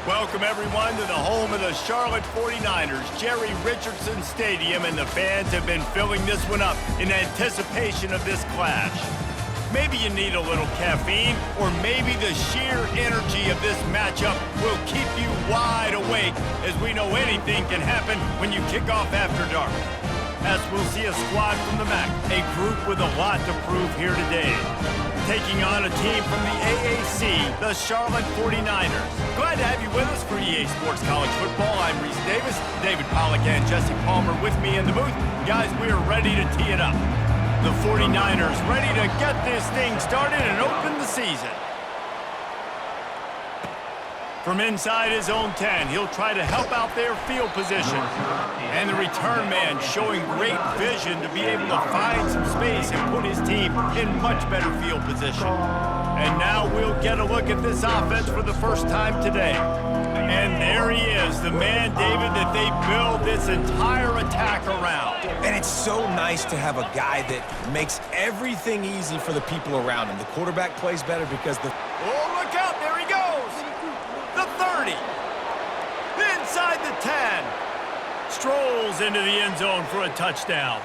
Welcome, everyone, to the home of the Charlotte 49ers, Jerry Richardson Stadium, and the fans have been filling this one up in anticipation of this clash. Maybe you need a little caffeine, or maybe the sheer energy of this matchup will keep you wide awake, as we know anything can happen when you kick off after dark. As we'll see a squad from the MAC, a group with a lot to prove here today. Taking on a team from the AAC, the Charlotte 49ers. Glad to have you with us for EA Sports College Football. I'm Reese Davis, David Pollack and Jesse Palmer with me in the booth. Guys, we are ready to tee it up. The 49ers ready to get this thing started and open the season. From inside his own 10, he'll try to help out their field position. And the return man showing great vision to be able to find some space and put his team in much better field position. And now we'll get a look at this offense for the first time today. And there he is, the man, David, that they build this entire attack around. And it's so nice to have a guy that makes everything easy for the people around him. The quarterback plays better because the... Oh, look out, there he goes! The 30, inside the 10, strolls into the end zone for a touchdown.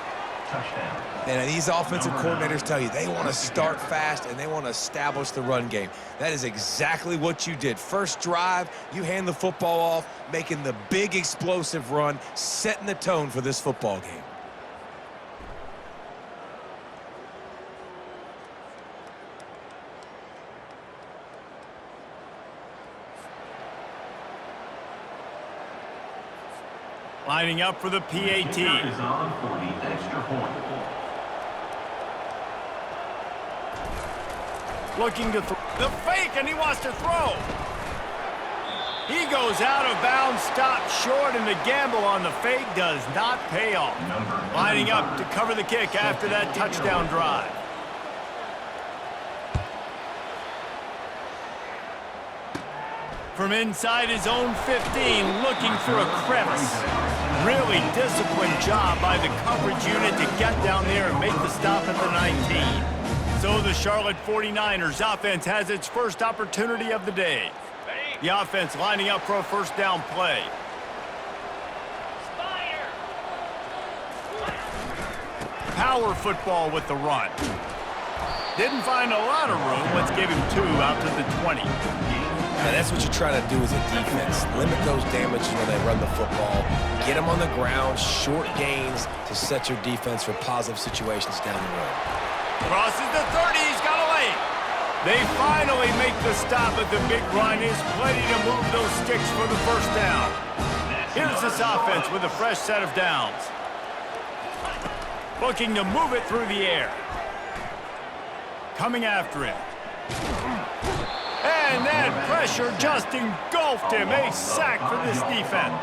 And these offensive coordinators tell you they want to start fast and they want to establish the run game. That is exactly what you did. First drive, you hand the football off, making the big explosive run, setting the tone for this football game. Lining up for the PAT. Is on for the extra point. Looking to the fake, and he wants to throw. He goes out of bounds, stopped short, and the gamble on the fake does not pay off. Lining up to cover the kick after that touchdown drive. From inside his own 15, looking for a crevice. Really disciplined job by the coverage unit to get down there and make the stop at the 19. So the Charlotte 49ers offense has its first opportunity of the day. The offense lining up for a first down play. Power football with the run. Didn't find a lot of room. Let's give him 2 out to the 20. And that's what you're trying to do as a defense. Limit those damages when they run the football. Get them on the ground, short gains to set your defense for positive situations down the road. Crosses the 30, he's got a lane. They finally make the stop at the big run. Is plenty to move those sticks for the first down. Here's this offense with a fresh set of downs. Looking to move it through the air. Coming after him. And that pressure just engulfed him. A sack for this defense.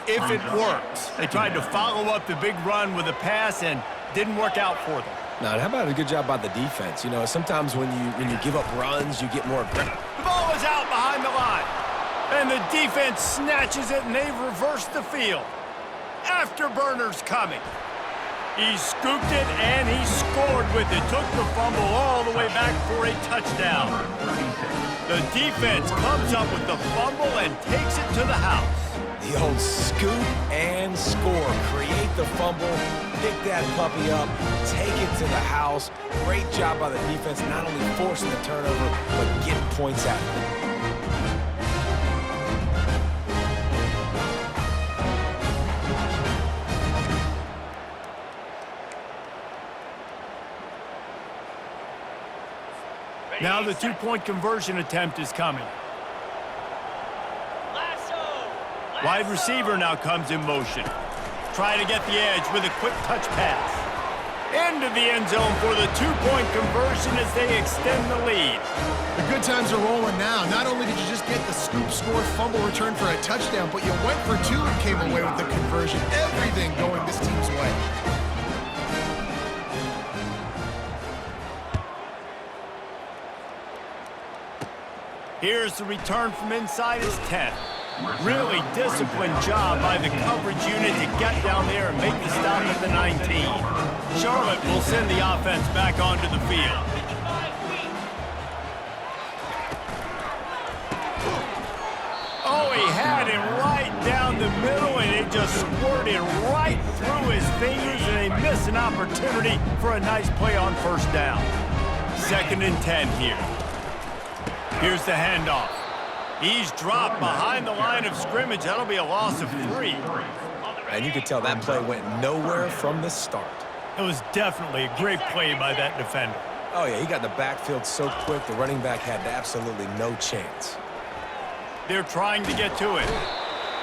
If it works. They tried to follow up the big run with a pass and didn't work out for them. Now, how about a good job by the defense? You know, sometimes when you give up runs, you get more aggressive. The ball is out behind the line. And the defense snatches it, and they've reversed the field. Afterburner's coming. He scooped it, and he scored with it. Took the fumble all the way back for a touchdown. The defense comes up with the fumble and takes it to the house. The old scoop and score. Create the fumble, pick that puppy up, take it to the house. Great job by the defense, not only forcing the turnover, but getting points out of it. Now the 2-point conversion attempt is coming. Wide receiver now comes in motion. Trying to get the edge with a quick touch pass. Into the end zone for the 2-point conversion as they extend the lead. The good times are rolling now. Not only did you just get the scoop, score, fumble, return for a touchdown, but you went for 2 and came away with the conversion. Everything going this team's way. Here's the return from inside his 10. Really disciplined job by the coverage unit to get down there and make the stop at the 19. Charlotte will send the offense back onto the field. just squirted right through his fingers, and they miss an opportunity for a nice play on first down. 2nd and 10 here. Here's the handoff. He's dropped behind the line of scrimmage. That'll be a loss of 3. And you could tell that play went nowhere from the start. It was definitely a great play by that defender. Oh, yeah, he got in the backfield so quick, the running back had absolutely no chance. They're trying to get to it.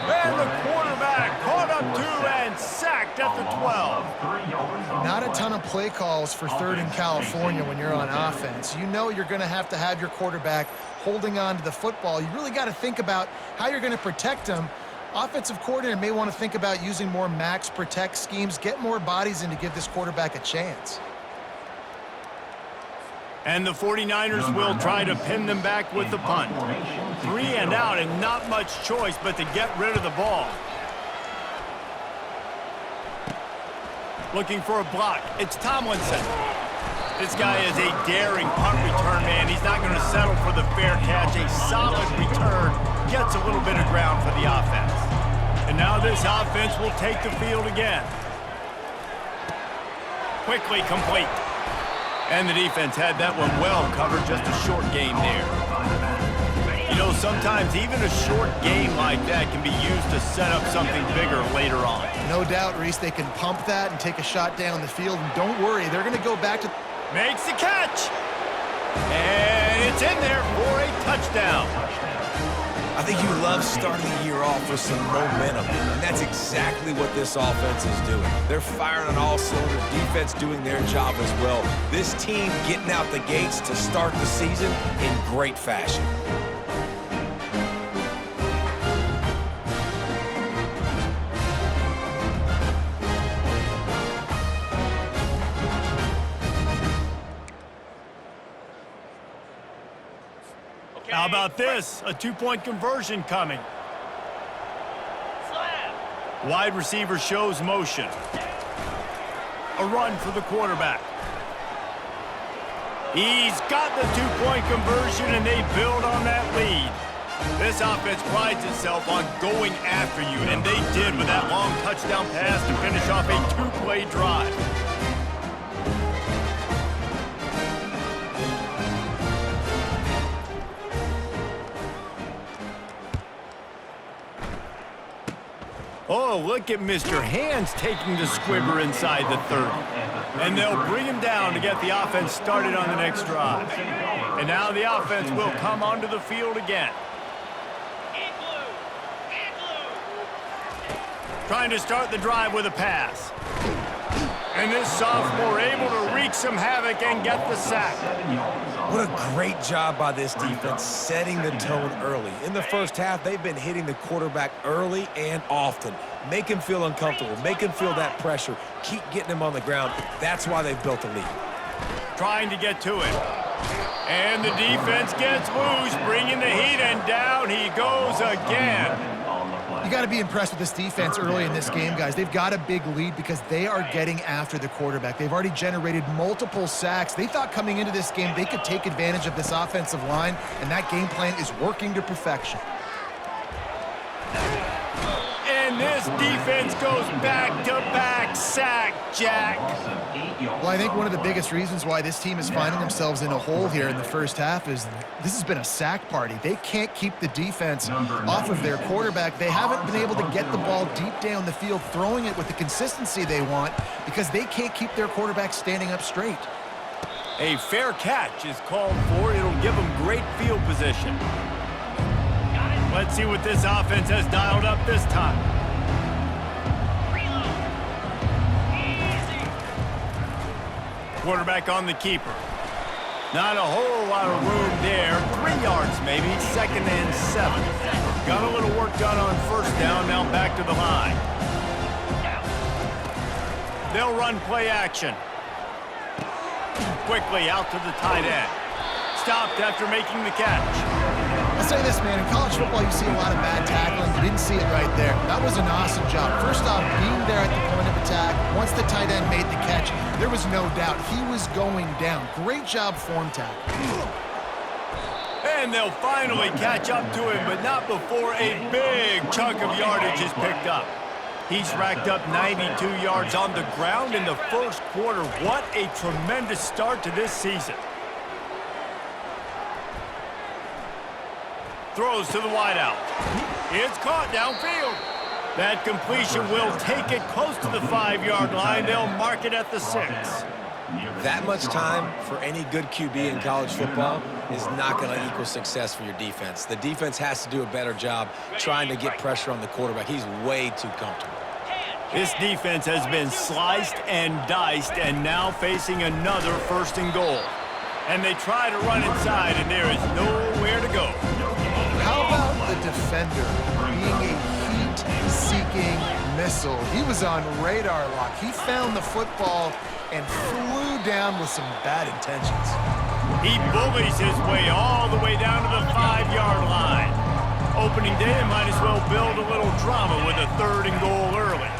And the quarterback caught up to and sacked at the 12. Not a ton of play calls for 3rd in California when you're on offense. You know you're going to have your quarterback holding on to the football. You really got to think about how you're going to protect him. Offensive coordinator may want to think about using more max protect schemes, get more bodies in to give this quarterback a chance. And the 49ers will try to pin them back with the punt. 3 and out, and not much choice but to get rid of the ball. Looking for a block. It's Tomlinson. This guy is a daring punt return man. He's not going to settle for the fair catch. A solid return gets a little bit of ground for the offense. And now this offense will take the field again. Quickly complete. And the defense had that one well covered, just a short game there. You know, sometimes even a short game like that can be used to set up something bigger later on. No doubt, Reese, they can pump that and take a shot down the field. And don't worry, they're going to go back to... Makes the catch. And it's in there for a touchdown. I think you love starting the year off with some momentum, and that's exactly what this offense is doing. They're firing on all cylinders, defense doing their job as well. This team getting out the gates to start the season in great fashion. How about this? A 2-point conversion coming. Wide receiver shows motion. A run for the quarterback. He's got the 2-point conversion, and they build on that lead. This offense prides itself on going after you, and they did with that long touchdown pass to finish off a 2-play drive. Oh, look at Mr. Hands taking the squibber inside the 30. And they'll bring him down to get the offense started on the next drive. And now the offense will come onto the field again. Trying to start the drive with a pass. And this sophomore able to wreak some havoc and get the sack. What a great job by this defense setting the tone early. In the first half, they've been hitting the quarterback early and often. Make him feel uncomfortable. Make him feel that pressure. Keep getting him on the ground. That's why they've built a lead. Trying to get to it. And the defense gets loose, bringing the heat, and down he goes again. You got to be impressed with this defense early in this game, guys. They've got a big lead because they are getting after the quarterback. They've already generated multiple sacks. They thought coming into this game they could take advantage of this offensive line, and that game plan is working to perfection. And this defense goes back-to-back sack, Jack. Well, I think one of the biggest reasons why this team is finding themselves in a hole here in the first half is this has been a sack party. They can't keep the defense off of their quarterback. They haven't been able to get the ball deep down the field, throwing it with the consistency they want because they can't keep their quarterback standing up straight. A fair catch is called for. It'll give them great field position. Let's see what this offense has dialed up this time. Quarterback on the keeper. Not a whole lot of room there. 3 yards maybe, 2nd and 7. Got a little work done on first down, now back to the line. They'll run play action. Quickly out to the tight end. Stopped after making the catch. I'll say this, man, in college football you see a lot of bad tackling. You didn't see it right there. That was an awesome job. First off, being there at the point of attack. Once the tight end made the catch, there was no doubt he was going down. Great job form tackle. And they'll finally catch up to him, but not before a big chunk of yardage is picked up. He's racked up 92 yards on the ground in the first quarter. What a tremendous start to this season. Throws to the wideout. It's caught downfield. That completion will take it close to the 5-yard line. They'll mark it at the 6. That much time for any good QB in college football is not going to equal success for your defense. The defense has to do a better job trying to get pressure on the quarterback. He's way too comfortable. This defense has been sliced and diced and now facing another 1st and goal. And they try to run inside, and there is nowhere to go. How about the defender being a heat-seeking missile? He was on radar lock. He found the football and flew down with some bad intentions. He bullies his way all the way down to the 5-yard line. Opening day, might as well build a little drama with a 3rd and goal early.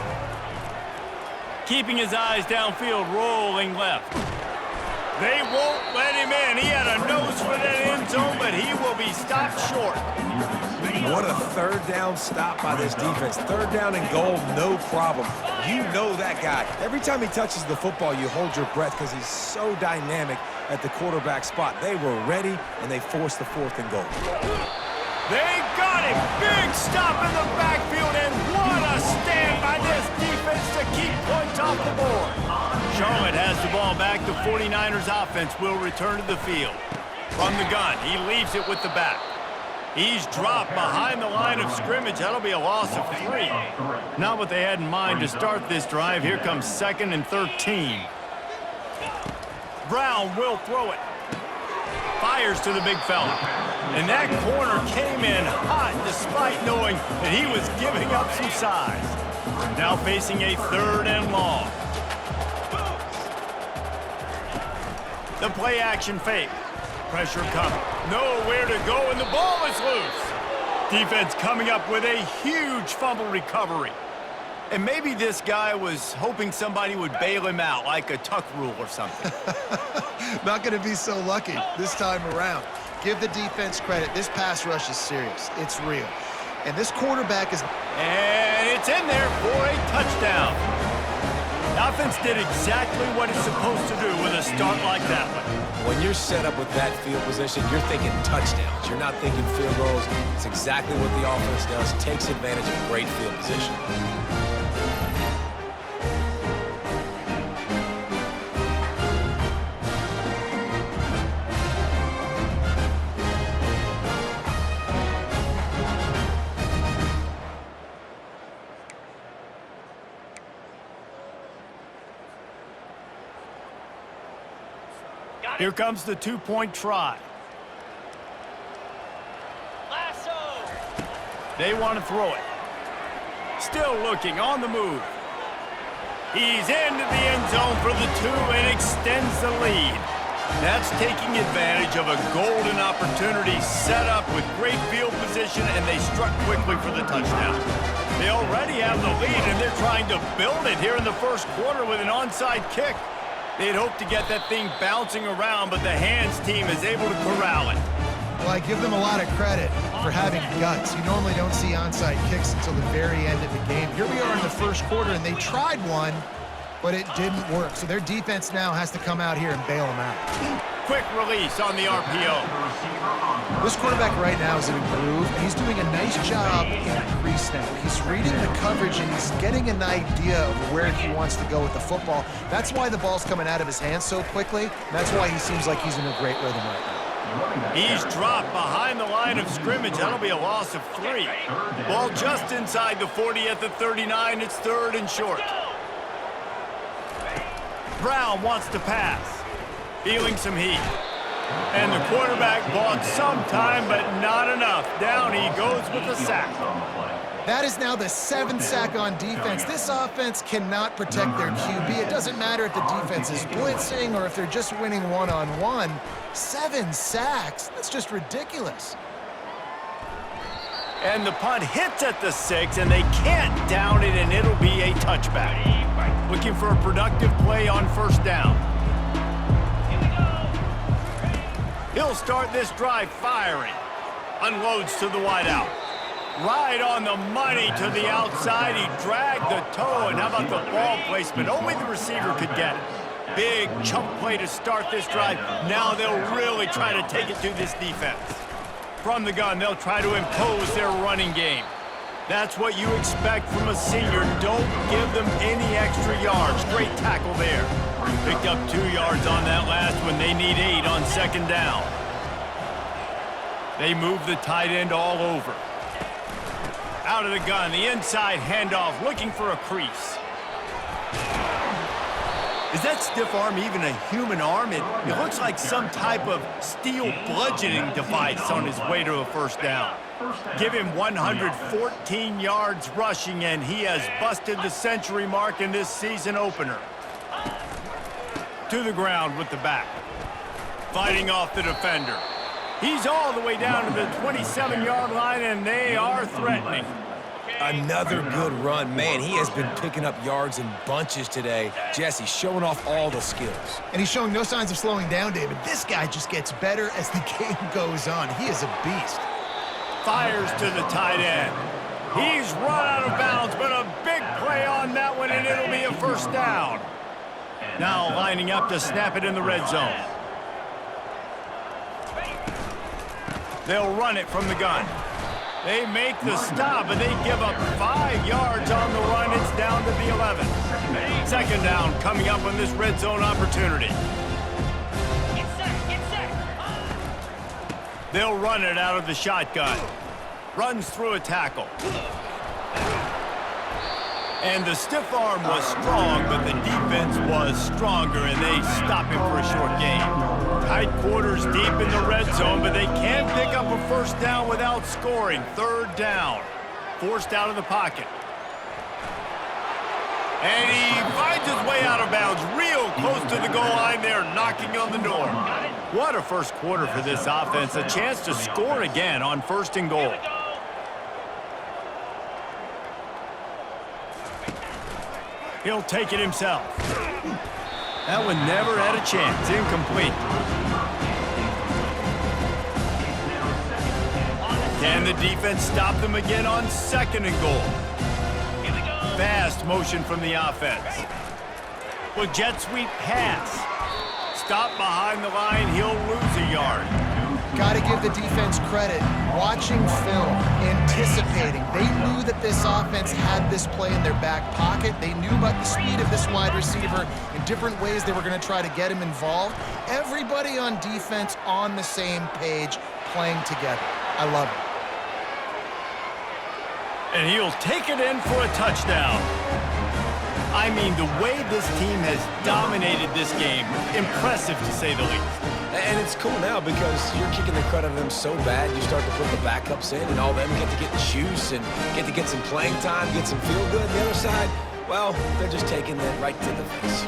Keeping his eyes downfield, rolling left. They won't let him in. He had a nose for that end zone, but he will be stopped short. What a 3rd down stop by this defense. 3rd down and goal, no problem. You know that guy. Every time he touches the football, you hold your breath because he's so dynamic at the quarterback spot. They were ready, and they forced the 4th and goal. They got him. Big stop in the backfield, and what a stand by this defense to keep points off the board. Charlotte has the ball back. The 49ers offense will return to the field. From the gun, he leaves it with the back. He's dropped behind the line of scrimmage. That'll be a loss of 3. Not what they had in mind to start this drive. Here comes 2nd and 13. Brown will throw it. Fires to the big fella. And that corner came in hot despite knowing that he was giving up some size. Now facing a 3rd and long. The play action fake. Pressure coming. Nowhere to go, and the ball is loose. Defense coming up with a huge fumble recovery. And maybe this guy was hoping somebody would bail him out, like a tuck rule or something. Not going to be so lucky this time around. Give the defense credit. This pass rush is serious. It's real. And this quarterback is... And it's in there for a touchdown. The offense did exactly what it's supposed to do with a start like that one. When you're set up with that field position, you're thinking touchdowns. You're not thinking field goals. It's exactly what the offense does. Takes advantage of great field position. Here comes the 2-point try. They want to throw it. Still looking on the move. He's into the end zone for the 2 and extends the lead. That's taking advantage of a golden opportunity set up with great field position, and they struck quickly for the touchdown. They already have the lead, and they're trying to build it here in the first quarter with an onside kick. They'd hoped to get that thing bouncing around, but the hands team is able to corral it. Well, I give them a lot of credit for having guts. You normally don't see onside kicks until the very end of the game. Here we are in the first quarter, and they tried one, but it didn't work. So their defense now has to come out here and bail them out. Quick release on the RPO. This quarterback right now is in a groove, and he's doing a nice job in pre-snap. He's reading the coverage, and he's getting an idea of where he wants to go with the football. That's why the ball's coming out of his hands so quickly. That's why he seems like he's in a great rhythm right now. He's dropped behind the line of scrimmage. That'll be a loss of 3. Ball just inside the 40 at the 39. It's 3rd and short. Brown wants to pass. Feeling some heat. And the quarterback bought some time, but not enough. Down he goes with a sack. That is now the 7th sack on defense. This offense cannot protect their QB. It doesn't matter if the defense is blitzing or if they're just winning one-on-one. 7 sacks? That's just ridiculous. And the punt hits at the 6, and they can't down it, and it'll be a touchback. Looking for a productive play on 1st down. He'll start this drive firing. Unloads to the wideout. Right on the money to the outside. He dragged the toe, and how about the ball placement? Only the receiver could get it. Big chunk play to start this drive. Now they'll really try to take it to this defense. From the gun, they'll try to impose their running game. That's what you expect from a senior. Don't give them any extra yards. Great tackle there. Picked up 2 yards on that last one. They need 8 on second down. They move the tight end all over. Out of the gun, the inside handoff, looking for a crease. Is that stiff arm even a human arm? It looks like some type of steel bludgeoning device on his way to a first down. Give him 114 yards rushing, and he has busted the century mark in this season opener. To the ground with the back. Fighting off the defender. He's all the way down to the 27-yard line, and they are threatening. Another good run. Man, he has been picking up yards in bunches today. Jesse showing off all the skills. And he's showing no signs of slowing down, David. This guy just gets better as the game goes on. He is a beast. Fires to the tight end. He's run out of bounds, but a big play on that one, and it'll be a first down. Now lining up to snap it in the red zone. They'll run it from the gun. They make the stop, and they give up 5 yards on the run. It's down to the 11. Second down coming up on this red zone opportunity. They'll run it out of the shotgun. Runs through a tackle. And the stiff arm was strong, but the defense was stronger, and they stop him for a short gain. Tight quarters deep in the red zone, but they can't pick up a first down without scoring. Third down. Forced out of the pocket. And he finds his way out of bounds, real close to the goal line there, knocking on the door. What a first quarter for this offense. A chance to score again on first and goal. He'll take it himself. That one never had a chance. Incomplete. Can the defense stop them again on second and goal? Fast motion from the offense. Well, jet sweep pass. Stop behind the line. He'll lose a yard. Got to give the defense credit. Watching film, anticipating. They knew that this offense had this play in their back pocket. They knew about the speed of this wide receiver in different ways they were going to try to get him involved. Everybody on defense on the same page, playing together. I love it. And he'll take it in for a touchdown. I mean, the way this team has dominated this game, impressive to say the least. And it's cool now because you're kicking the crud out of them so bad, you start to put the backups in, and all them get to get juice and get to get some playing time, get some feel good. The other side, well, they're just taking that right to the face.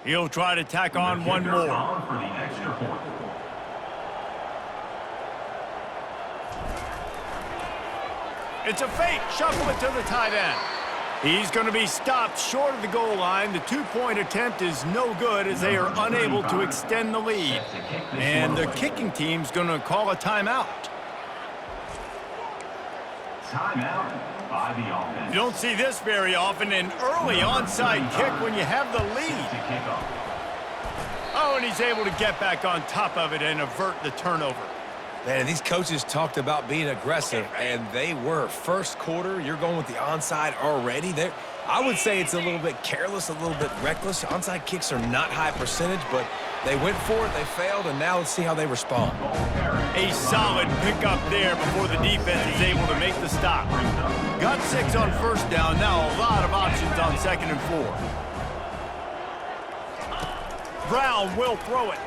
He'll try to tack on one more. For the extra point. It's a fake. Shuffle it to the tight end. He's going to be stopped short of the goal line. The two-point attempt is no good as they are unable to extend the lead. And the kicking team's going to call a timeout. Timeout by the offense. You don't see this very often, an early onside kick when you have the lead. Oh, and he's able to get back on top of it and avert the turnover. Man, these coaches talked about being aggressive, and they were. First quarter, you're going with the onside already. I would say it's a little bit careless, a little bit reckless. Onside kicks are not high percentage, but they went for it, they failed, and now let's see how they respond. A solid pickup there before the defense is able to make the stop. Got 6 on first down, now a lot of options on second and 4. Brown will throw it.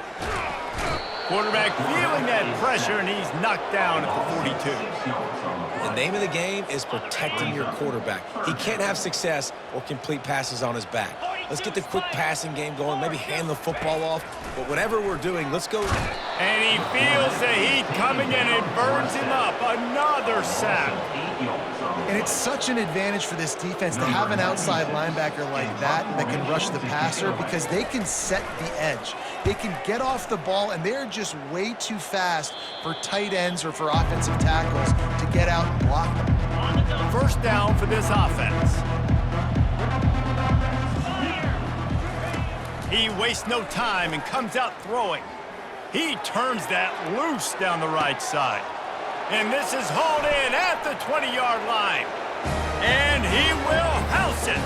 Quarterback feeling that pressure, and he's knocked down at the 42. The name of the game is protecting your quarterback. He can't have success or complete passes on his back. Let's get the quick passing game going, maybe hand the football off. But whatever we're doing, let's go. And he feels the heat coming in and burns him up. Another sack. And it's such an advantage for this defense to have an outside linebacker like that can rush the passer because they can set the edge. They can get off the ball, and they're just way too fast for tight ends or for offensive tackles to get out and block them. First down for this offense. He wastes no time and comes out throwing. He turns that loose down the right side. And this is hauled in at the 20-yard line. And he will house it.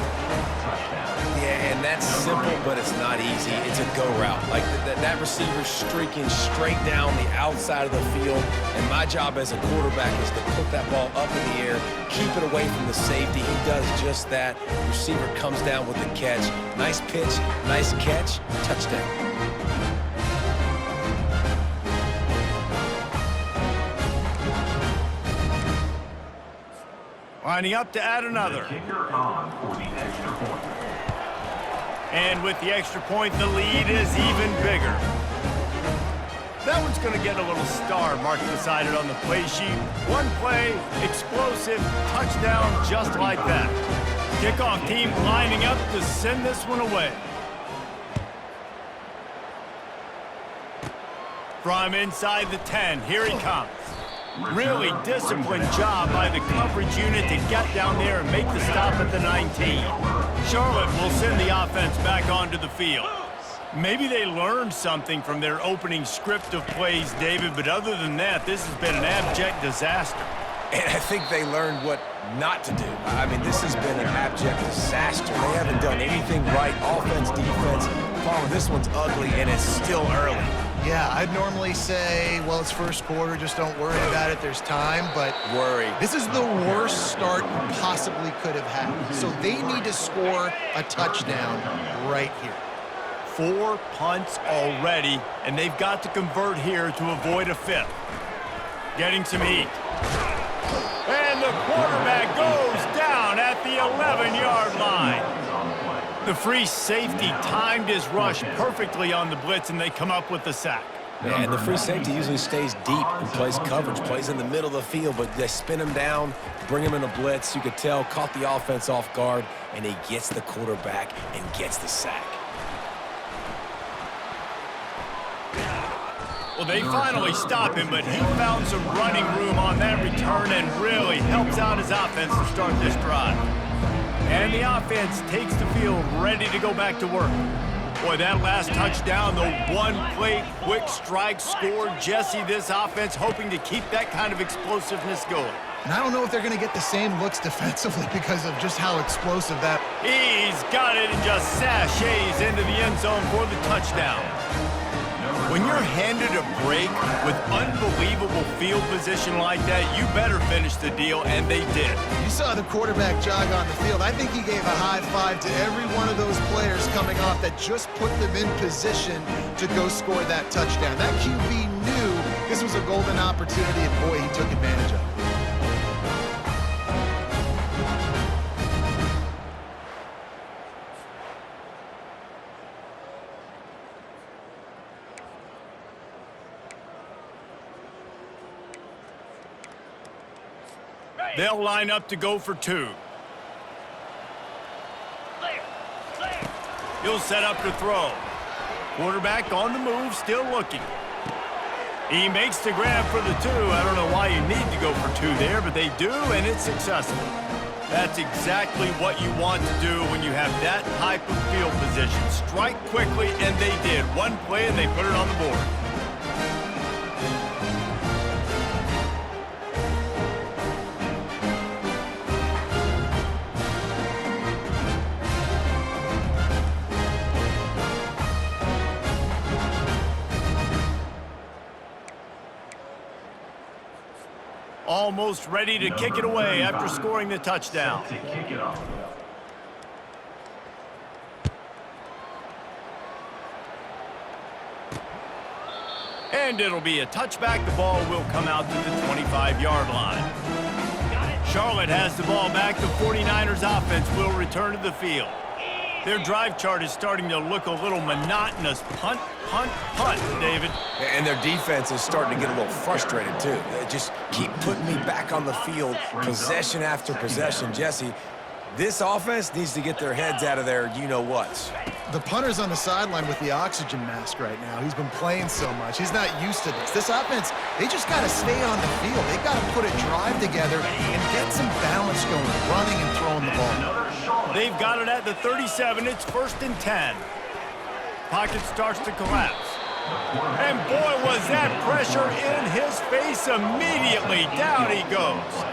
Yeah, and that's simple, but it's not easy. It's a go route. Like that receiver's streaking straight down the outside of the field. And my job as a quarterback is to put that ball up in the air, keep it away from the safety. He does just that. Receiver comes down with the catch. Nice pitch, nice catch, touchdown. Lining up to add another. Kicker on for the extra point. And with the extra point, the lead is even bigger. That one's going to get a little star marked beside it on the play sheet. One play, explosive, touchdown, just like that. Kickoff team lining up to send this one away. From inside the 10, here he comes. Really disciplined job by the coverage unit to get down there and make the stop at the 19. Charlotte will send the offense back onto the field. Maybe they learned something from their opening script of plays, David, but other than that, this has been an abject disaster. And I think they learned what not to do. I mean, this has been an abject disaster. They haven't done anything right, offense, defense. Palmer, this one's ugly, and it's still early. Yeah, I'd normally say, well, it's first quarter, just don't worry about it, there's time, but this is the worst start you possibly could have had. So they need to score a touchdown right here. 4 punts already, and they've got to convert here to avoid a fifth. Getting some heat. And the quarterback goes down at the 11-yard line. The free safety timed his rush perfectly on the blitz, and they come up with the sack. Yeah, and the free safety usually stays deep and plays coverage, plays in the middle of the field, but they spin him down, bring him in a blitz. You could tell, caught the offense off guard, and he gets the quarterback and gets the sack. Well, they finally stop him, but he found some running room on that return and really helps out his offense to start this drive. And the offense takes the field ready to go back to work. Boy, that last touchdown, the one-play quick strike scored. Jesse, this offense hoping to keep that kind of explosiveness going. And I don't know if they're going to get the same looks defensively because of just how explosive that... He's got it and just sashays into the end zone for the touchdown. When you're handed a break with unbelievable field position like that, you better finish the deal, and they did. You saw the quarterback jog on the field. I think he gave a high five to every one of those players coming off that just put them in position to go score that touchdown. That QB knew this was a golden opportunity, and boy, he took advantage of it. They'll line up to go for 2. He'll set up to throw. Quarterback on the move, still looking. He makes the grab for the 2. I don't know why you need to go for 2 there, but they do, and it's successful. That's exactly what you want to do when you have that type of field position. Strike quickly, and they did. One play, and they put it on the board. Almost ready to kick it away after scoring the touchdown. To kick it off. And it'll be a touchback. The ball will come out to the 25-yard line. Charlotte has the ball back. The 49ers offense will return to the field. Their drive chart is starting to look a little monotonous. Punt, punt, punt, David. And their defense is starting to get a little frustrated, too. They just keep putting me back on the field, possession after possession. Jesse, this offense needs to get their heads out of their you-know-whats. The punter's on the sideline with the oxygen mask right now. He's been playing so much. He's not used to this. This offense, they just got to stay on the field. They got to put a drive together and get some balance going, running and throwing the ball. They've got it at the 37. It's 1st and 10. Pocket starts to collapse. And boy, was that pressure in his face immediately. Down he goes.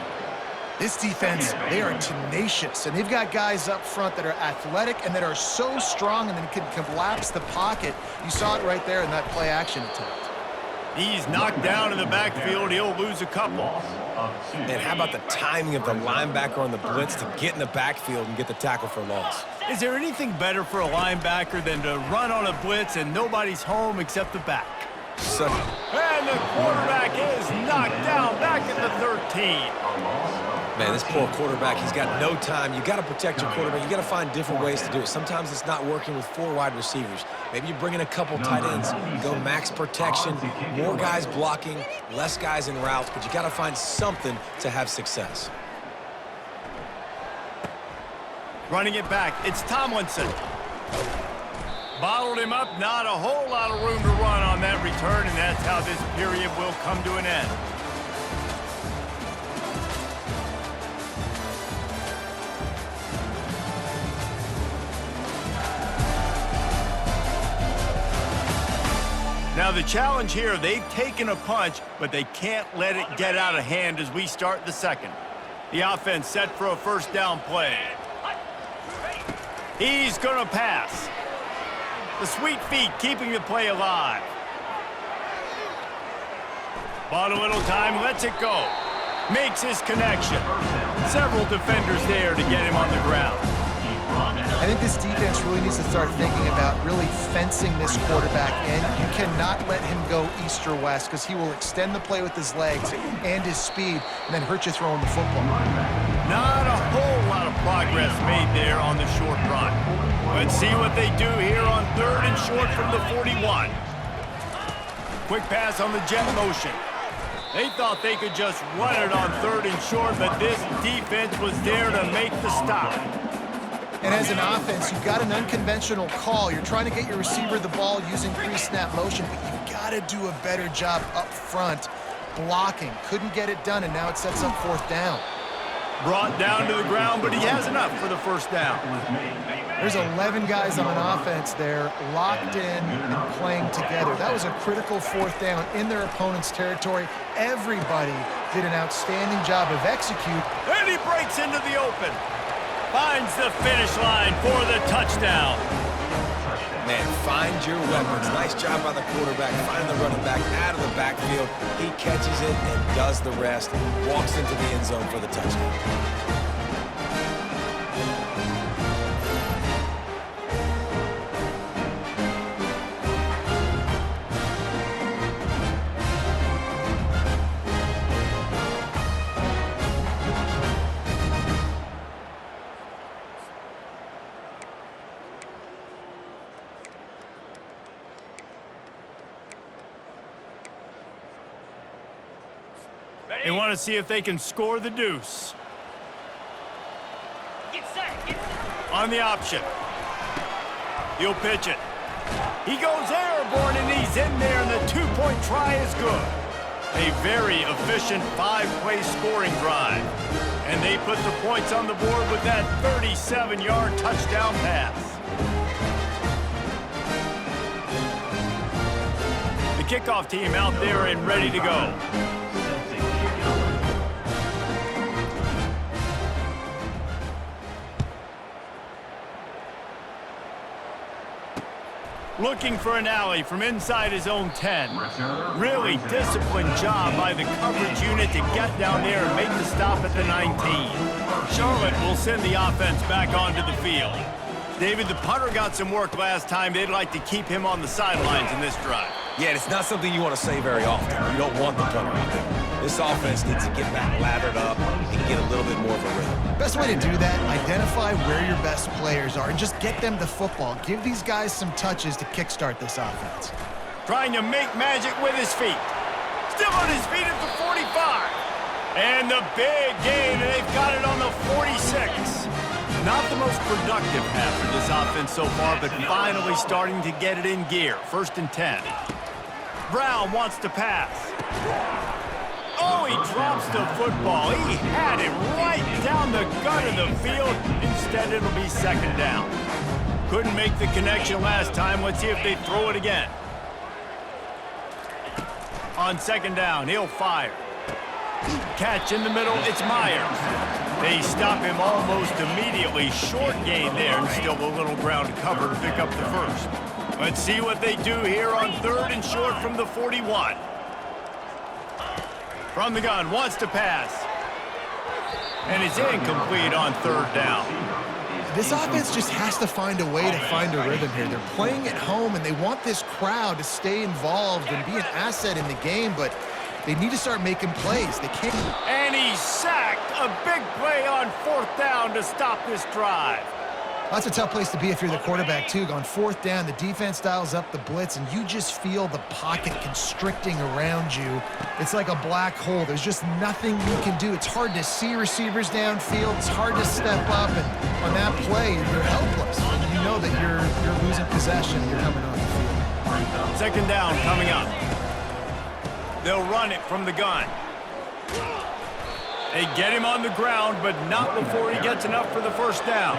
This defense, they are tenacious, and they've got guys up front that are athletic and that are so strong and then can collapse the pocket. You saw it right there in that play-action attempt. He's knocked down in the backfield. He'll lose a couple. And how about the timing of the linebacker on the blitz to get in the backfield and get the tackle for loss? Is there anything better for a linebacker than to run on a blitz and nobody's home except the back? And the quarterback is knocked down back at the 13. Man, this poor quarterback, he's got no time. You got to protect your quarterback. You got to find different ways to do it. Sometimes it's not working with 4 wide receivers. Maybe you bring in a couple tight ends, go max protection, more guys blocking, less guys in routes, but you got to find something to have success. Running it back, it's Tomlinson. Bottled him up, not a whole lot of room to run on that return, and that's how this period will come to an end. Now the challenge here, they've taken a punch, but they can't let it get out of hand as we start the second. The offense set for a 1st down play. He's gonna pass. The sweet feet keeping the play alive. Bought a little time, lets it go. Makes his connection. Several defenders there to get him on the ground. I think this defense really needs to start thinking about really fencing this quarterback in. You cannot let him go east or west because he will extend the play with his legs and his speed and then hurt you throwing the football. Not a whole lot of progress made there on the short run. Let's see what they do here on 3rd and short from the 41. Quick pass on the jet motion. They thought they could just run it on 3rd and short, but this defense was there to make the stop. And as an offense, you've got an unconventional call. You're trying to get your receiver the ball using pre-snap motion, but you've got to do a better job up front blocking. Couldn't get it done, and now it sets up 4th down. Brought down to the ground, but he has enough for the 1st down. There's 11 guys on an offense there locked in and playing together. That was a critical 4th down in their opponent's territory. Everybody did an outstanding job of execute. And he breaks into the open. Finds the finish line for the touchdown. Man, find your weapons. Nice job by the quarterback. Find the running back out of the backfield. He catches it and does the rest. Walks into the end zone for the touchdown. They want to see if they can score the deuce. On the option. He'll pitch it. He goes airborne, and he's in there, and the 2-point try is good. A very efficient 5-play scoring drive. And they put the points on the board with that 37-yard touchdown pass. The kickoff team out there and ready to go. Looking for an alley from inside his own 10. Really disciplined job by the coverage unit to get down there and make the stop at the 19. Charlotte will send the offense back onto the field. David, the punter got some work last time. They'd like to keep him on the sidelines in this drive. Yeah, it's not something you want to say very often. You don't want the punter out there. This offense needs to get back lathered up and get a little bit more of a rhythm. Best way to do that, identify where your best players are and just get them the football. Give these guys some touches to kickstart this offense. Trying to make magic with his feet. Still on his feet at the 45. And the big gain, and they've got it on the 46. Not the most productive half for this offense so far, but finally starting to get it in gear. 1st and 10. Brown wants to pass. Oh, he drops the football. He had it right down the gut of the field. Instead, it'll be 2nd down. Couldn't make the connection last time. Let's see if they throw it again. On 2nd down, he'll fire. Catch in the middle, it's Myers. They stop him almost immediately. Short gain there, and still a little ground cover to pick up the 1st. Let's see what they do here on 3rd and short from the 41. From the gun, wants to pass. And it's incomplete on 3rd down. This offense just has to find a way to find a rhythm here. They're playing at home, and they want this crowd to stay involved and be an asset in the game, but they need to start making plays. They can't. And he's sacked. A big play on 4th down to stop this drive. That's a tough place to be if you're the quarterback, too. On 4th down, the defense dials up the blitz, and you just feel the pocket constricting around you. It's like a black hole. There's just nothing you can do. It's hard to see receivers downfield. It's hard to step up, and on that play, you're helpless. You know that you're losing possession. You're coming on the field. 2nd down coming up. They'll run it from the gun. They get him on the ground, but not before he gets enough for the 1st down.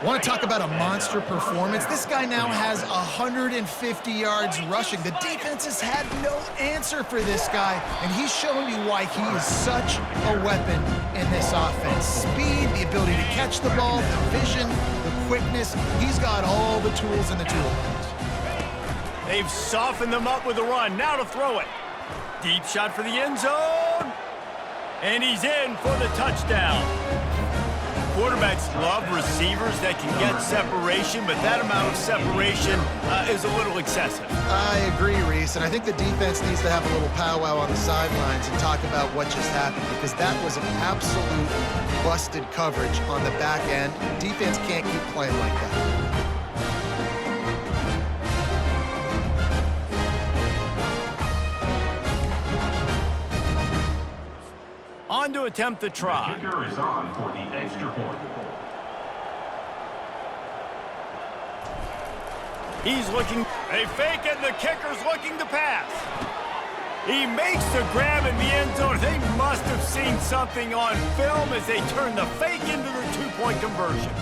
Want to talk about a monster performance? This guy now has 150 yards rushing. The defense has had no answer for this guy, and he's showing you why he is such a weapon in this offense. Speed, the ability to catch the ball, the vision, the quickness. He's got all the tools in the toolbox. They've softened them up with a run. Now to throw it. Deep shot for the end zone. And he's in for the touchdown. Quarterbacks love receivers that can get separation, but that amount of separation is a little excessive. I agree, Reese, and I think the defense needs to have a little powwow on the sidelines and talk about what just happened, because that was an absolute busted coverage on the back end. Defense can't keep playing like that. On to attempt the try. The kicker is on for the extra point. He's looking. They fake it, and the kicker's looking to pass. He makes the grab in the end zone. They must have seen something on film as they turn the fake into the 2-point conversion.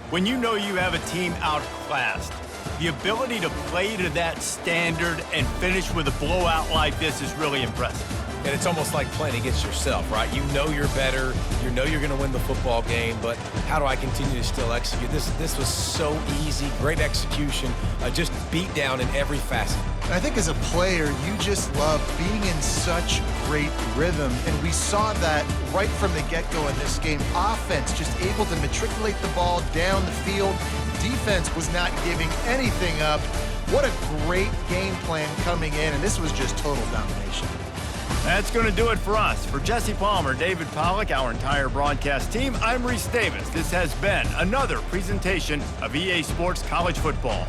When you know you have a team outclassed, the ability to play to that standard and finish with a blowout like this is really impressive. And it's almost like playing against yourself, right? You know you're better. You know you're going to win the football game, but how do I continue to still execute? This was so easy, great execution, just beat down in every facet. I think as a player, you just love being in such great rhythm, and we saw that right from the get-go in this game. Offense just able to matriculate the ball down the field. Defense was not giving anything up. What a great game plan coming in, and this was just total domination. That's going to do it for us. For Jesse Palmer, David Pollack, our entire broadcast team, I'm Reese Davis. This has been another presentation of EA Sports College Football.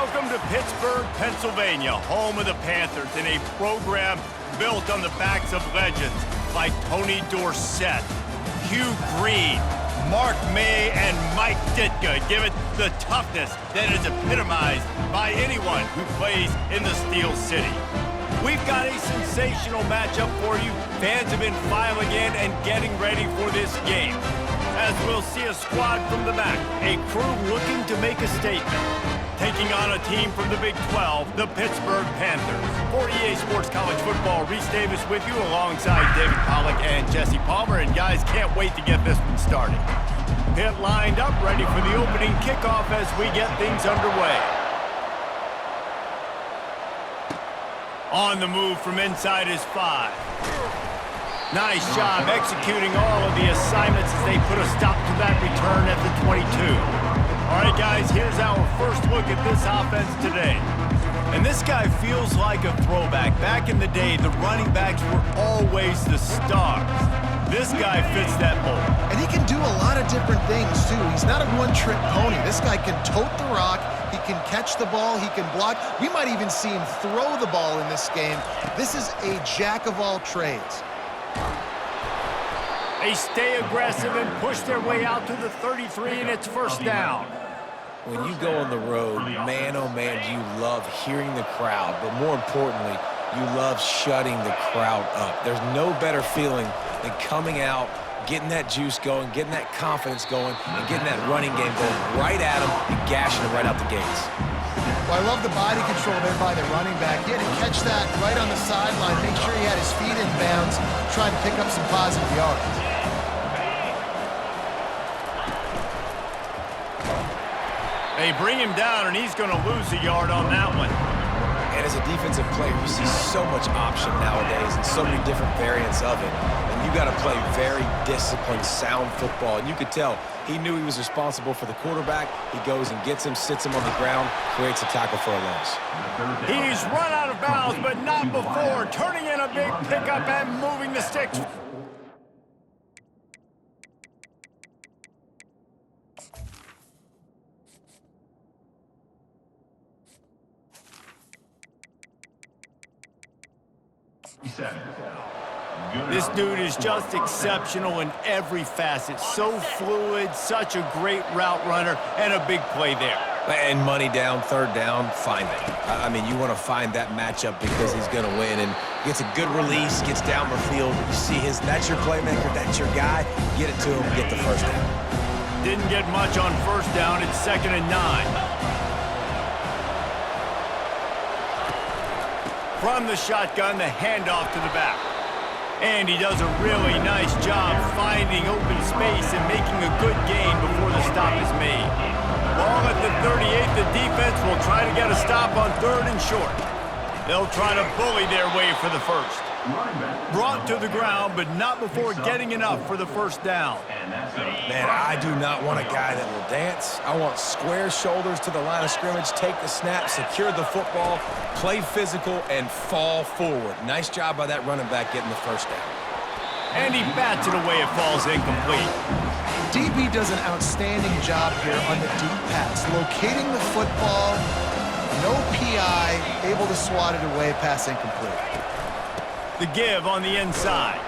Welcome to Pittsburgh, Pennsylvania, home of the Panthers, in a program built on the backs of legends like Tony Dorsett, Hugh Green, Mark May, and Mike Ditka. Give it the toughness that is epitomized by anyone who plays in the Steel City. We've got a sensational matchup for you. Fans have been filing in and getting ready for this game. As we'll see a squad from the back, a crew looking to make a statement. Taking on a team from the Big 12, the Pittsburgh Panthers. 48 Sports College Football, Reese Davis with you alongside David Pollack and Jesse Palmer. And guys, can't wait to get this one started. Pitt lined up, ready for the opening kickoff as we get things underway. On the move from inside is 5. Nice job executing all of the assignments as they put a stop to that return at the 22. All right, guys, here's our first look at this offense today. And this guy feels like a throwback. Back in the day, the running backs were always the stars. This guy fits that mold. And he can do a lot of different things, too. He's not a one-trick pony. This guy can tote the rock. He can catch the ball. He can block. We might even see him throw the ball in this game. This is a jack of all trades. They stay aggressive and push their way out to the 33, and it's first down. When you go on the road, man, oh man, do you love hearing the crowd, but more importantly, you love shutting the crowd up. There's no better feeling than coming out, getting that juice going, getting that confidence going, and getting that running game going right at them and gashing them right out the gates. Well, I love the body control there by the running back. He had to catch that right on the sideline, make sure he had his feet in bounds, try to pick up some positive yards. They bring him down, and he's going to lose a yard on that one. And as a defensive player, you see so much option nowadays and so many different variants of it. And you got to play very disciplined, sound football. And you could tell he knew he was responsible for the quarterback. He goes and gets him, sits him on the ground, creates a tackle for a loss. He's run out of bounds, but not before. Turning in a big pickup and moving the sticks. This dude is just exceptional in every facet. So fluid, such a great route runner, and a big play there. And money down, third down, find it. I mean, you want to find that matchup because he's going to win. And gets a good release, gets down the field. You see that's your playmaker, that's your guy. Get it to him, get the first down. Didn't get much on first down. It's 2nd and 9. From the shotgun, the handoff to the back. And he does a really nice job finding open space and making a good gain before the stop is made. Ball at the 38, the defense will try to get a stop on 3rd and short. They'll try to bully their way for the first. Brought to the ground, but not before getting enough for the first down. Man, I do not want a guy that will dance. I want square shoulders to the line of scrimmage, take the snap, secure the football, play physical, and fall forward. Nice job by that running back getting the first down. And he bats it away. It falls incomplete. DB does an outstanding job here on the deep pass, locating the football, no PI, able to swat it away, pass incomplete. The give on the inside.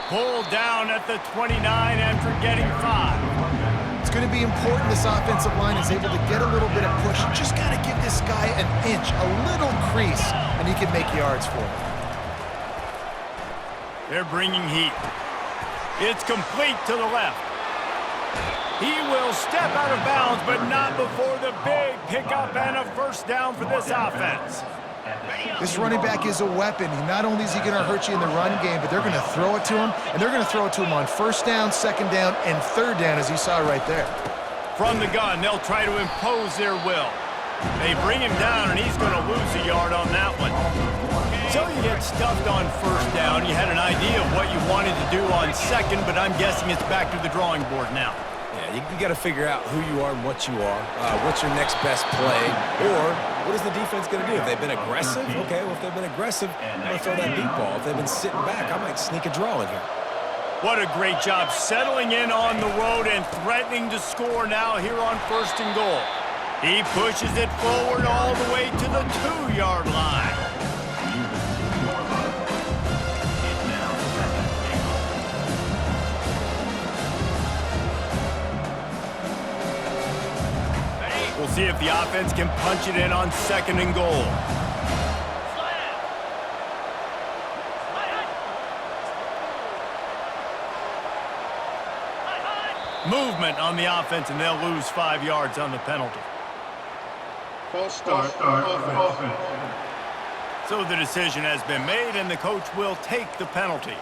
Pulled down at the 29 after getting 5. It's going to be important this offensive line is able to get a little bit of push. Just got to give this guy an inch, a little crease, and he can make yards for it. They're bringing heat. It's complete to the left. He will step out of bounds, but not before the big pickup and a first down for this offense. This running back is a weapon. Not only is he going to hurt you in the run game, but they're going to throw it to him, and they're going to throw it to him on first down, second down, and third down, as you saw right there. From the gun, they'll try to impose their will. They bring him down, and he's going to lose a yard on that one. So you get stuffed on first down. You had an idea of what you wanted to do on second, but I'm guessing it's back to the drawing board now. Yeah, you got to figure out who you are and what you are. What's your next best play? Or what is the defense going to do? If they've been aggressive, okay, well, if they've been aggressive, I'm going to throw that deep ball. If they've been sitting back, I might sneak a draw in here. What a great job settling in on the road and threatening to score now here on 1st and goal. He pushes it forward all the way to the 2-yard line. We'll see if the offense can punch it in on 2nd and goal. Movement on the offense, and they'll lose 5 yards on the penalty. False start. Offense. So the decision has been made, and the coach will take the penalty.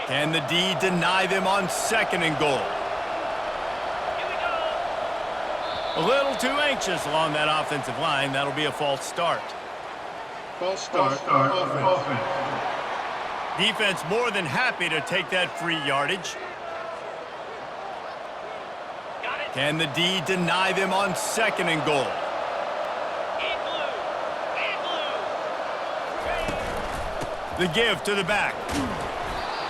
Can the D deny them on 2nd and goal? A little too anxious along that offensive line. That'll be a false start. False start. Offense. Defense more than happy to take that free yardage. Can the D deny them on 2nd and goal? The give to the back.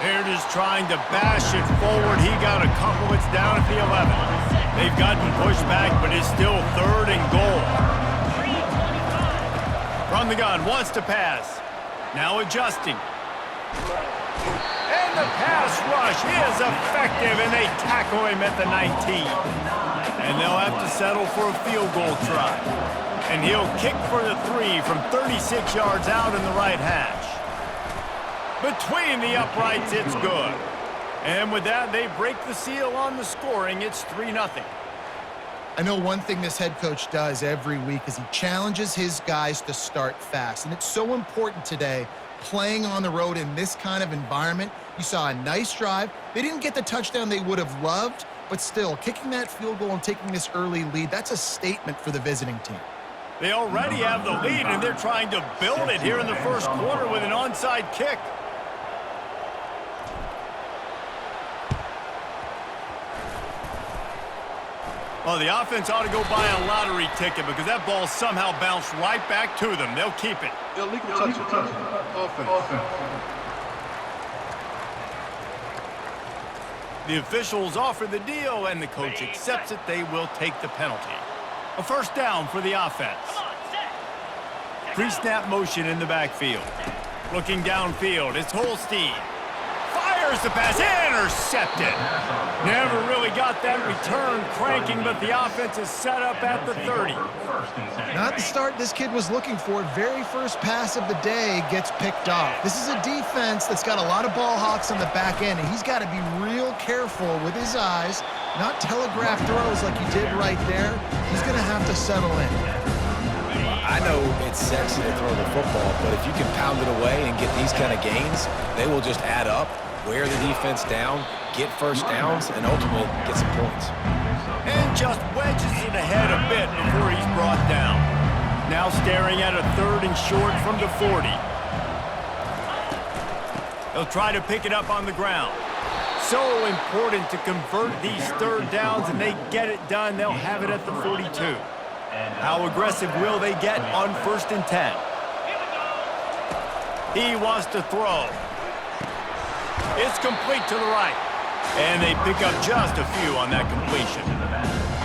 Here it is trying to bash it forward. He got a couple. It's down at the 11. They've gotten pushed back, but it's still 3rd and goal. From the gun, wants to pass. Now adjusting. And the pass rush is effective, and they tackle him at the 19. And they'll have to settle for a field goal try. And he'll kick for the 3 from 36 yards out in the right hash. Between the uprights, it's good. And with that, they break the seal on the scoring. It's 3-0. I know one thing this head coach does every week is he challenges his guys to start fast. And it's so important today, playing on the road in this kind of environment. You saw a nice drive. They didn't get the touchdown they would have loved, but still, kicking that field goal and taking this early lead, that's a statement for the visiting team. They already have the lead, and they're trying to build it here in the first quarter with an onside kick. Well, the offense ought to go buy a lottery ticket because that ball somehow bounced right back to them. They'll keep it. Illegal touch. Offense. The officials offer the deal, and the coach accepts it. They will take the penalty. A first down for the offense. Pre-snap motion in the backfield. Looking downfield, it's Holstein. Fires the pass, intercepted. Never really got that return cranking, but the offense is set up at the 30. Not the start this kid was looking for. Very first pass of the day gets picked off. This is a defense that's got a lot of ball hawks on the back end, and he's got to be real careful with his eyes, not telegraph throws like he did right there. He's going to have to settle in. I know it's sexy to throw the football, but if you can pound it away and get these kind of gains, they will just add up, wear the defense down, get first downs, and ultimately get some points. And just wedges it ahead a bit before he's brought down. Now staring at a 3rd and short from the 40. They'll try to pick it up on the ground. So important to convert these 3rd downs, and they get it done. They'll have it at the 42. How aggressive will they get on 1st and 10? He wants to throw. It's complete to the right. And they pick up just a few on that completion.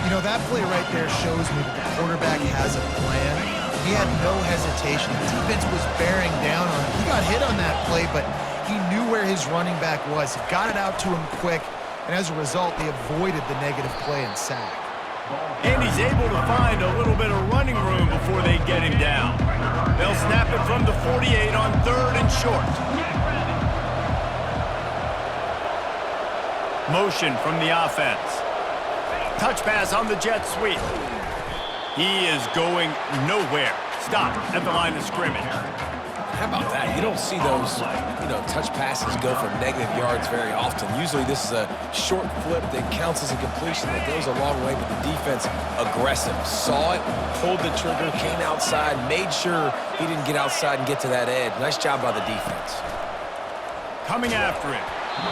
You know, that play right there shows me that the quarterback has a plan. He had no hesitation. The defense was bearing down on him. He got hit on that play, but he knew where his running back was. He got it out to him quick, and as a result, they avoided the negative play and sack. And he's able to find a little bit of running room before they get him down. They'll snap it from the 48 on 3rd and short. Motion from the offense. Touch pass on the jet sweep. He is going nowhere. Stop at the line of scrimmage. How about that? You don't see those, touch passes go for negative yards very often. Usually this is a short flip that counts as a completion that goes a long way, but the defense aggressive. Saw it, pulled the trigger, came outside, made sure he didn't get outside and get to that edge. Nice job by the defense. Coming after him.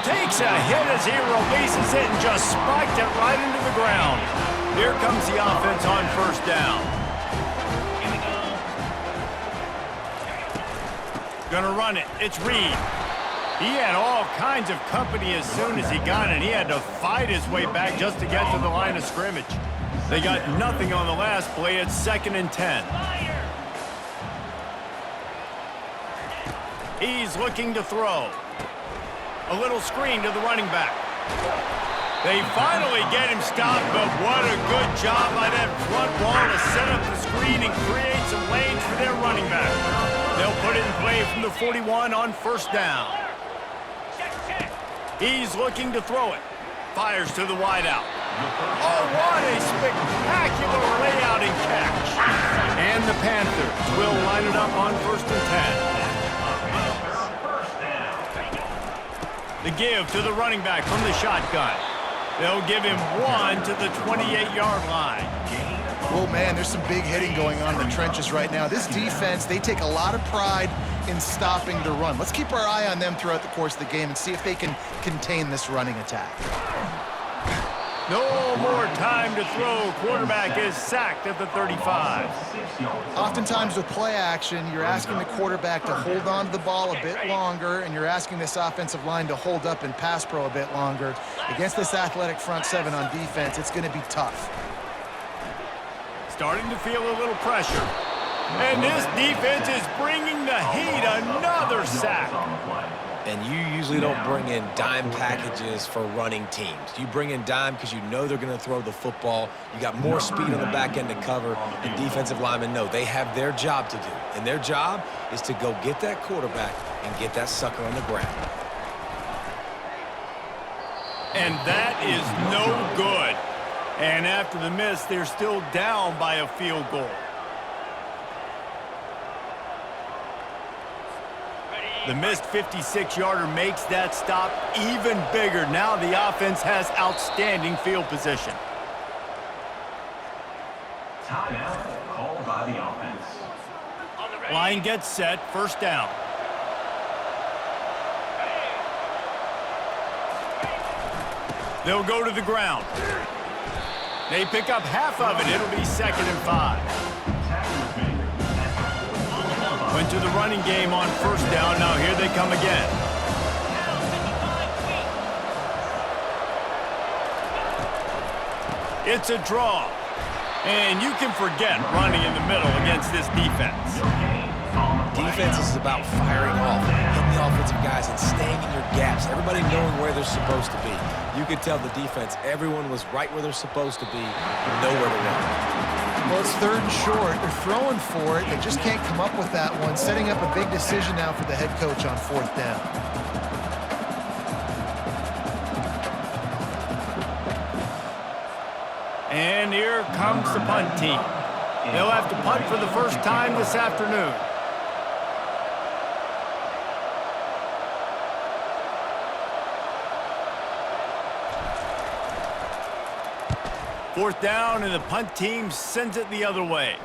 Takes a hit as he releases it and just spiked it right into the ground. Here comes the offense on 1st down. Gonna run it. It's Reed. He had all kinds of company as soon as he got it. He had to fight his way back just to get to the line of scrimmage. They got nothing on the last play. It's 2nd and 10. He's looking to throw. A little screen to the running back. They finally get him stopped, but what a good job by that front wall to set up the screen and create some lanes for their running back. They'll put it in play from the 41 on 1st down. He's looking to throw it. Fires to the wideout. Oh, what a spectacular layout and catch. And the Panthers will line it up on 1st and 10. The give to the running back from the shotgun. They'll give him 1 to the 28-yard line. Oh, man, there's some big hitting going on in the trenches right now. This defense, they take a lot of pride in stopping the run. Let's keep our eye on them throughout the course of the game and see if they can contain this running attack. No more time to throw. Quarterback is sacked at the 35. Oftentimes with play action, you're asking the quarterback to hold on to the ball a bit longer, and you're asking this offensive line to hold up in pass pro a bit longer. Against this athletic front seven on defense, it's going to be tough. Starting to feel a little pressure. And this defense is bringing the heat. Another sack. And you usually don't bring in dime packages for running teams. You bring in dime because you know they're going to throw the football. You got more speed on the back end to cover, and defensive linemen know they have their job to do. And their job is to go get that quarterback and get that sucker on the ground. And that is no good. And after the miss, they're still down by a field goal. The missed 56-yarder makes that stop even bigger. Now the offense has outstanding field position. Timeout called by the offense. Line gets set, 1st down. They'll go to the ground. They pick up half of it. It'll be 2nd and 5. Went to the running game on 1st down. Now here they come again. It's a draw. And you can forget running in the middle against this defense. Defense is about firing off, hitting the offensive guys, and staying in your gaps. Everybody knowing where they're supposed to be. You could tell the defense, everyone was right where they're supposed to be, nowhere to run. Well, it's 3rd and short. They're throwing for it. They just can't come up with that one. Setting up a big decision now for the head coach on 4th down. And here comes the punt team. They'll have to punt for the first time this afternoon. Fourth down, and the punt team sends it the other way.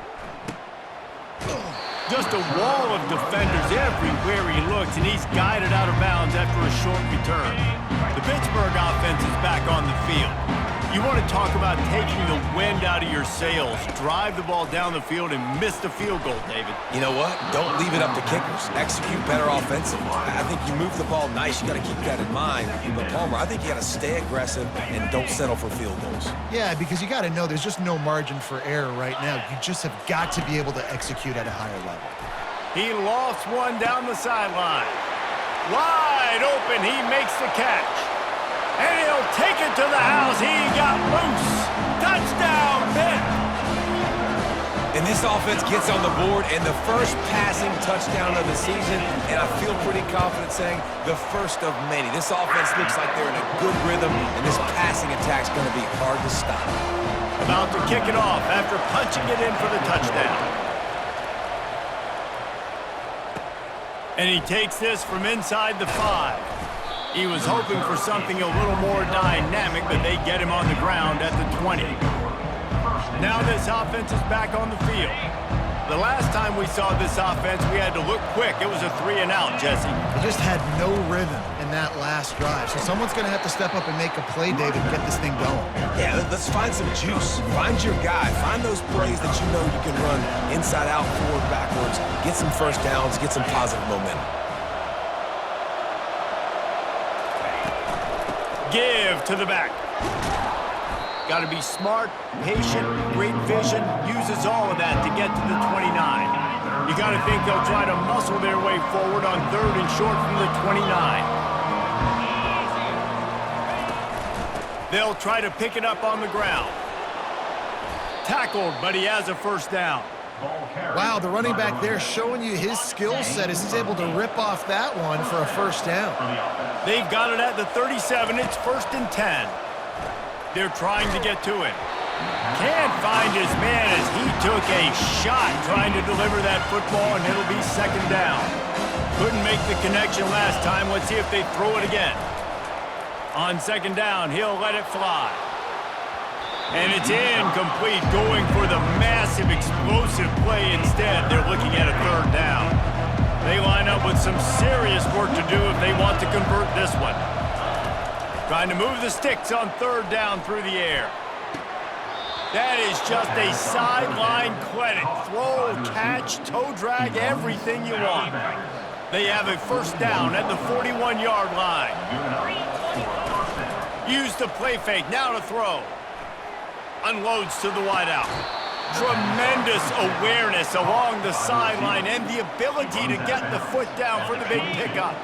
Just a wall of defenders everywhere he looks, and he's guided out of bounds after a short return. The Pittsburgh offense is back on the field. You want to talk about taking the wind out of your sails. Drive the ball down the field and miss the field goal, David. You know what? Don't leave it up to kickers. Execute better offensively. I think you move the ball nice. You got to keep that in mind. But Palmer, I think you got to stay aggressive and don't settle for field goals. Yeah, because you got to know there's just no margin for error right now. You just have got to be able to execute at a higher level. He lofts one down the sideline. Wide open, he makes the catch. And he'll take it to the house. He got loose. Touchdown, Pitt. And this offense gets on the board and the first passing touchdown of the season, and I feel pretty confident saying the first of many. This offense looks like they're in a good rhythm, and this passing attack's going to be hard to stop. About to kick it off after punching it in for the touchdown. And he takes this from inside the 5. He was hoping for something a little more dynamic, but they get him on the ground at the 20. Now this offense is back on the field. The last time we saw this offense, we had to look quick. It was a 3-and-out, Jesse. They just had no rhythm in that last drive. So someone's going to have to step up and make a play, David, and get this thing going. Yeah, let's find some juice. Find your guy. Find those plays that you know you can run inside out, forward, backwards. Get some first downs. Get some positive momentum. Give to the back. Got to be smart, patient, great vision, uses all of that to get to the 29. You got to think they'll try to muscle their way forward on 3rd and short from the 29. They'll try to pick it up on the ground. Tackled, but he has a first down. Wow, the running back there showing you his skill set as he's able to rip off that one for a first down. They've got it at the 37. It's 1st and 10. They're trying to get to him. Can't find his man as he took a shot trying to deliver that football, and it'll be 2nd down. Couldn't make the connection last time. Let's see if they throw it again. On 2nd down, he'll let it fly. And it's incomplete, going for the massive explosive play instead. They're looking at a 3rd down. They line up with some serious work to do if they want to convert this one. Trying to move the sticks on 3rd down through the air. That is just a sideline clinic. Throw, catch, toe drag, everything you want. They have a first down at the 41-yard line. Use the play fake, now to throw. Unloads to the wideout. Tremendous awareness along the sideline and the ability to get the foot down for the big pickup.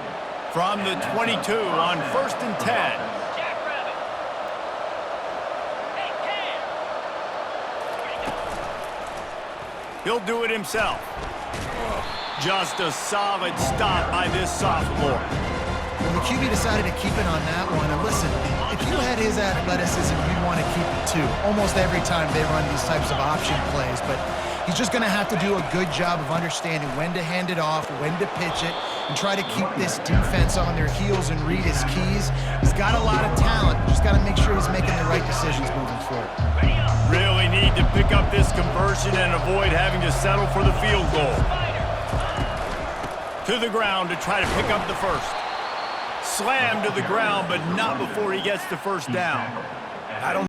From the 22 on 1st and 10. He'll do it himself. Just a solid stop by this sophomore. Well, the QB decided to keep it on that one. And listen, if you had his athleticism, you'd want to keep it too. Almost every time they run these types of option plays. But he's just going to have to do a good job of understanding when to hand it off, when to pitch it, and try to keep this defense on their heels and read his keys. He's got a lot of talent. Just got to make sure he's making the right decisions moving forward. Really need to pick up this conversion and avoid having to settle for the field goal. To the ground to try to pick up the first. Slammed to the ground, but not before he gets the first down.